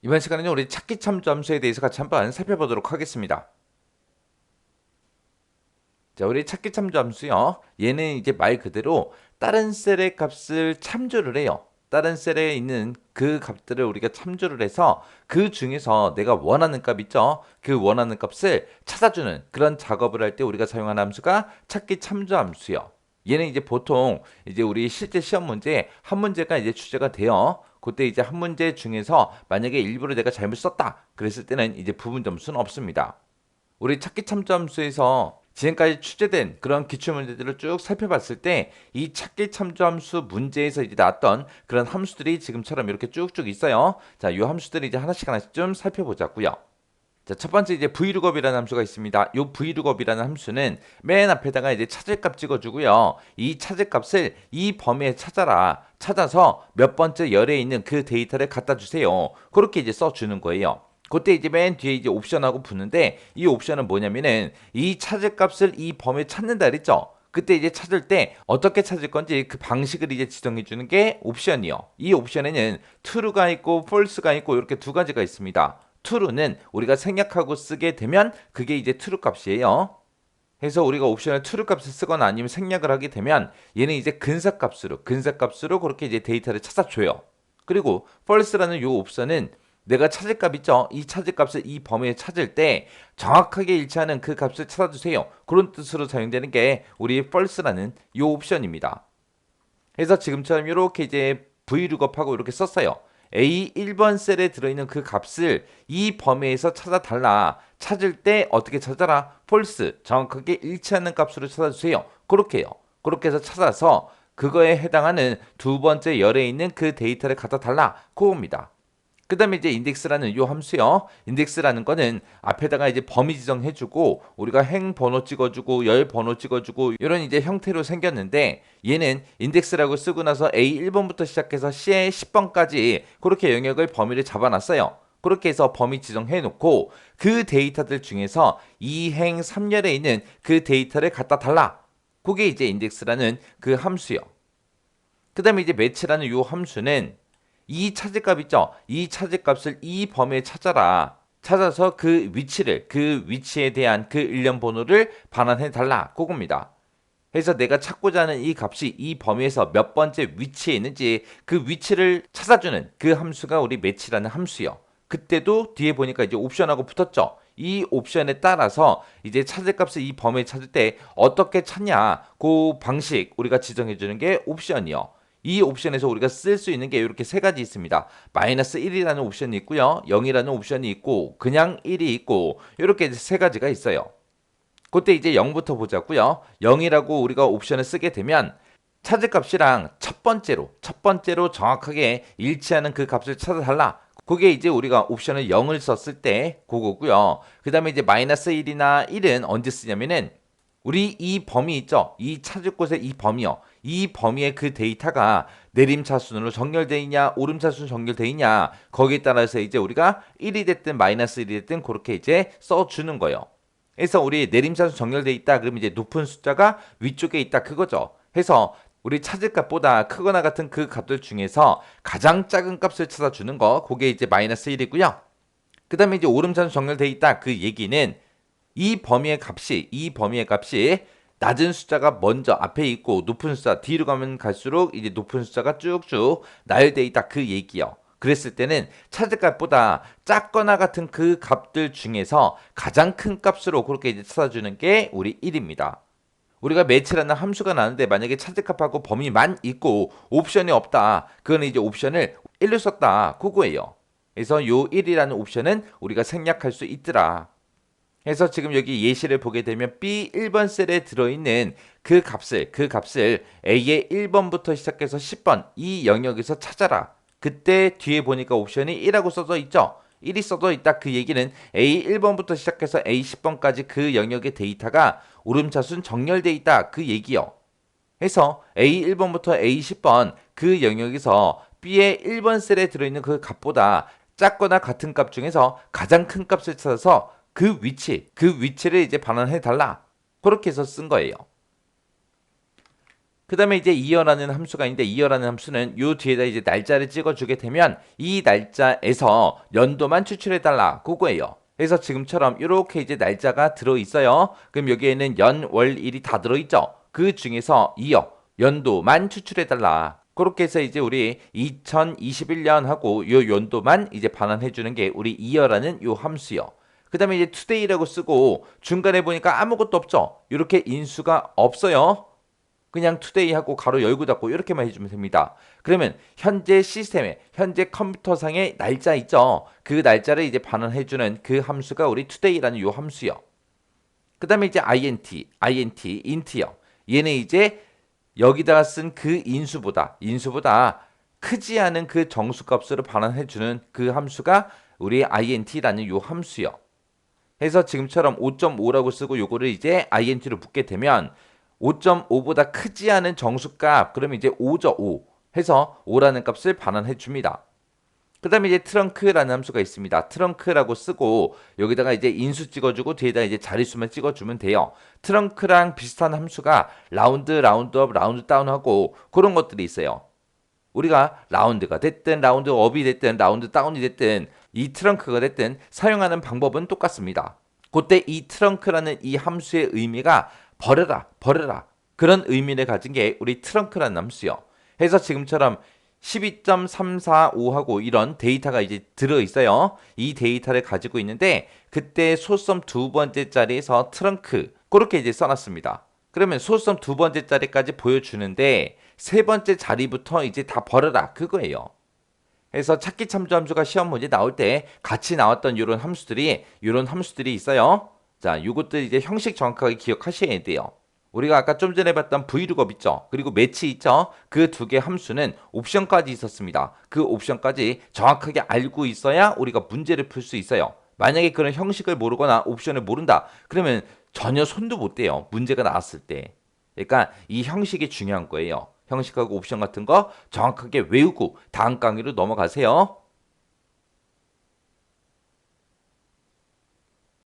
이번 시간에는 우리 찾기 참조 함수에 대해서 같이 한번 살펴보도록 하겠습니다. 자, 우리 찾기 참조 함수요. 얘는 이제 말 그대로 다른 셀의 값을 참조를 해요. 다른 셀에 있는 그 값들을 우리가 참조를 해서 그 중에서 내가 원하는 값 있죠? 그 원하는 값을 찾아주는 그런 작업을 할 때 우리가 사용하는 함수가 찾기 참조 함수요. 얘는 이제 보통 이제 우리 실제 시험 문제에 한 문제가 이제 출제가 돼요. 그때 이제 한 문제 중에서 만약에 일부러 내가 잘못 썼다 그랬을 때는 이제 부분 점수는 없습니다. 우리 찾기 참조 함수에서 지금까지 출제된 그런 기출 문제들을 쭉 살펴봤을 때 이 찾기 참조 함수 문제에서 이제 나왔던 그런 함수들이 지금처럼 이렇게 쭉쭉 있어요. 자, 이 함수들을 이제 하나씩 하나씩 좀 살펴보자고요. 자, 첫 번째 이제 vlookup이라는 함수가 있습니다. 이 vlookup이라는 함수는 맨 앞에다가 이제 찾을 값 찍어주고요. 이 찾을 값을 이 범위에 찾아라. 찾아서 몇 번째 열에 있는 그 데이터를 갖다 주세요. 그렇게 이제 써주는 거예요. 그때 이제 맨 뒤에 이제 옵션하고 붙는데 이 옵션은 뭐냐면은 이 찾을 값을 이 범위에 찾는다 그랬죠. 그때 이제 찾을 때 어떻게 찾을 건지 그 방식을 이제 지정해 주는 게 옵션이요. 이 옵션에는 true가 있고 false가 있고 이렇게 두 가지가 있습니다. true는 우리가 생략하고 쓰게 되면 그게 이제 true 값이에요. 그래서 우리가 옵션을 true 값을 쓰거나 아니면 생략을 하게 되면 얘는 이제 근사값으로 그렇게 이제 데이터를 찾아줘요. 그리고 false라는 요 옵션은 내가 찾을 값 있죠? 이 찾을 값을 이 범위에 찾을 때 정확하게 일치하는 그 값을 찾아주세요. 그런 뜻으로 사용되는 게 우리 false라는 요 옵션입니다. 그래서 지금처럼 이렇게 이제 vlookup하고 이렇게 썼어요. A 1번 셀에 들어있는 그 값을 이 범위에서 찾아달라. 찾을 때 어떻게 찾아라? false, 정확하게 일치하는 값으로 찾아주세요. 그렇게 해요. 그렇게 해서 찾아서 그거에 해당하는 두 번째 열에 있는 그 데이터를 갖다 달라. 그겁니다. 그 다음에 이제 인덱스라는 요 함수요. 인덱스라는 거는 앞에다가 이제 범위 지정해주고 우리가 행 번호 찍어주고 열 번호 찍어주고 이런 이제 형태로 생겼는데 얘는 인덱스라고 쓰고 나서 A 1번부터 시작해서 C의 10번까지 그렇게 영역을 범위를 잡아놨어요. 그렇게 해서 범위 지정해 놓고 그 데이터들 중에서 2행 3열에 있는 그 데이터를 갖다 달라. 그게 이제 인덱스라는 그 함수요. 그 다음에 이제 매치라는 요 함수는 이 찾을값 있죠? 이 찾을값을 이 범위에 찾아라. 찾아서 그 위치에 대한 그 일련 번호를 반환해 달라. 그겁니다. 그래서 내가 찾고자 하는 이 값이 이 범위에서 몇 번째 위치에 있는지 그 위치를 찾아주는 그 함수가 우리 매치라는 함수요. 그때도 뒤에 보니까 이제 옵션하고 붙었죠. 이 옵션에 따라서 이제 찾을 값을 이 범위에 찾을 때 어떻게 찾냐 그 방식 우리가 지정해 주는 게 옵션이요. 이 옵션에서 우리가 쓸 수 있는 게 이렇게 세 가지 있습니다. 마이너스 1이라는 옵션이 있고요. 0이라는 옵션이 있고 그냥 1이 있고 이렇게 세 가지가 있어요. 그때 이제 0부터 보자고요. 0이라고 우리가 옵션을 쓰게 되면 찾을 값이랑 첫 번째로 정확하게 일치하는 그 값을 찾아달라. 그게 이제 우리가 옵션을 0을 썼을 때 그거고요. 그 다음에 이제 마이너스 1이나 1은 언제 쓰냐면은 우리 이 범위 있죠? 이 찾을 곳의 이 범위요. 이 범위의 그 데이터가 내림차순으로 정렬되어 있냐, 오름차순 정렬되어 있냐, 거기에 따라서 이제 우리가 1이 됐든 마이너스 1이 됐든 그렇게 이제 써주는 거예요. 그래서 우리 내림차순 정렬되어 있다. 그러면 이제 높은 숫자가 위쪽에 있다. 그거죠. 해서 우리 찾을 값보다 크거나 같은 그 값들 중에서 가장 작은 값을 찾아주는 거, 그게 이제 마이너스 1이고요. 그 다음에 이제 오름차순 정렬되어 있다. 그 얘기는 이 범위의 값이 낮은 숫자가 먼저 앞에 있고 높은 숫자 뒤로 가면 갈수록 이제 높은 숫자가 쭉쭉 나열되어 있다 그 얘기요. 그랬을 때는 찾을 값보다 작거나 같은 그 값들 중에서 가장 큰 값으로 그렇게 이제 찾아주는 게 우리 1입니다. 우리가 매치라는 함수가 나는데 만약에 찾을 값하고 범위만 있고 옵션이 없다. 그거는 이제 옵션을 1로 썼다. 그거예요. 그래서 요 1이라는 옵션은 우리가 생략할 수 있더라. 그래서 지금 여기 예시를 보게 되면 B 1번 셀에 들어있는 그 값을 A의 1번부터 시작해서 10번 이 영역에서 찾아라. 그때 뒤에 보니까 옵션이 1이라고 써져 있죠. 1이 써져 있다. 그 얘기는 A 1번부터 시작해서 A 10번까지 그 영역의 데이터가 오름차순 정렬돼 있다. 그 얘기요. 해서 A 1번부터 A 10번 그 영역에서 B의 1번 셀에 들어있는 그 값보다 작거나 같은 값 중에서 가장 큰 값을 찾아서 그 위치를 이제 반환해 달라. 그렇게 해서 쓴 거예요. 그 다음에 이제 이어라는 함수가 있는데 이어라는 함수는 요 뒤에다 이제 날짜를 찍어주게 되면 이 날짜에서 연도만 추출해달라 그거예요. 그래서 지금처럼 이렇게 이제 날짜가 들어있어요. 그럼 여기에는 연, 월, 일이 다 들어있죠. 그 중에서 이어 연도만 추출해달라. 그렇게 해서 이제 우리 2021년 하고 요 연도만 이제 반환해주는 게 우리 이어라는 요 함수요. 그 다음에 이제 today라고 쓰고 중간에 보니까 아무것도 없죠. 이렇게 인수가 없어요. 그냥 today 하고 가로 열고 닫고 이렇게만 해주면 됩니다. 그러면 현재 시스템에 현재 컴퓨터상의 날짜 있죠. 그 날짜를 이제 반환해주는 그 함수가 우리 today라는 요 함수요. 그 다음에 이제 int, int요. 얘는 이제 여기다가 쓴 그 인수보다 크지 않은 그 정수값으로 반환해주는 그 함수가 우리 int라는 요 함수요. 해서 지금처럼 5.5라고 쓰고 요거를 이제 int로 붙게 되면 5.5보다 크지 않은 정수값 그러면 이제 5죠 5 해서 5라는 값을 반환해 줍니다. 그 다음에 이제 트렁크라는 함수가 있습니다. 트렁크라고 쓰고 여기다가 이제 인수 찍어주고 뒤에다 이제 자릿수만 찍어주면 돼요. 트렁크랑 비슷한 함수가 라운드, 라운드업, 라운드 다운하고 그런 것들이 있어요. 우리가 라운드가 됐든 라운드 업이 됐든 라운드 다운이 됐든 이 트렁크가 됐든 사용하는 방법은 똑같습니다. 그때 이 트렁크라는 이 함수의 의미가 버려라 그런 의미를 가진 게 우리 트렁크라는 함수요. 해서 지금처럼 12.345하고 이런 데이터가 이제 들어있어요. 이 데이터를 가지고 있는데 그때 소썸 두 번째 자리에서 트렁크 그렇게 이제 써놨습니다. 그러면 소썸 두 번째 자리까지 보여주는데 세 번째 자리부터 이제 다 버려라 그거예요. 그래서 찾기 참조 함수가 시험 문제 나올 때 같이 나왔던 이런 함수들이 있어요. 자, 이것들 이제 형식 정확하게 기억하셔야 돼요. 우리가 아까 좀 전에 봤던 브이룩업 있죠. 그리고 매치 있죠. 그 두 개 함수는 옵션까지 있었습니다. 그 옵션까지 정확하게 알고 있어야 우리가 문제를 풀 수 있어요. 만약에 그런 형식을 모르거나 옵션을 모른다. 그러면 전혀 손도 못 대요. 문제가 나왔을 때. 그러니까 이 형식이 중요한 거예요. 형식하고 옵션 같은 거 정확하게 외우고 다음 강의로 넘어가세요.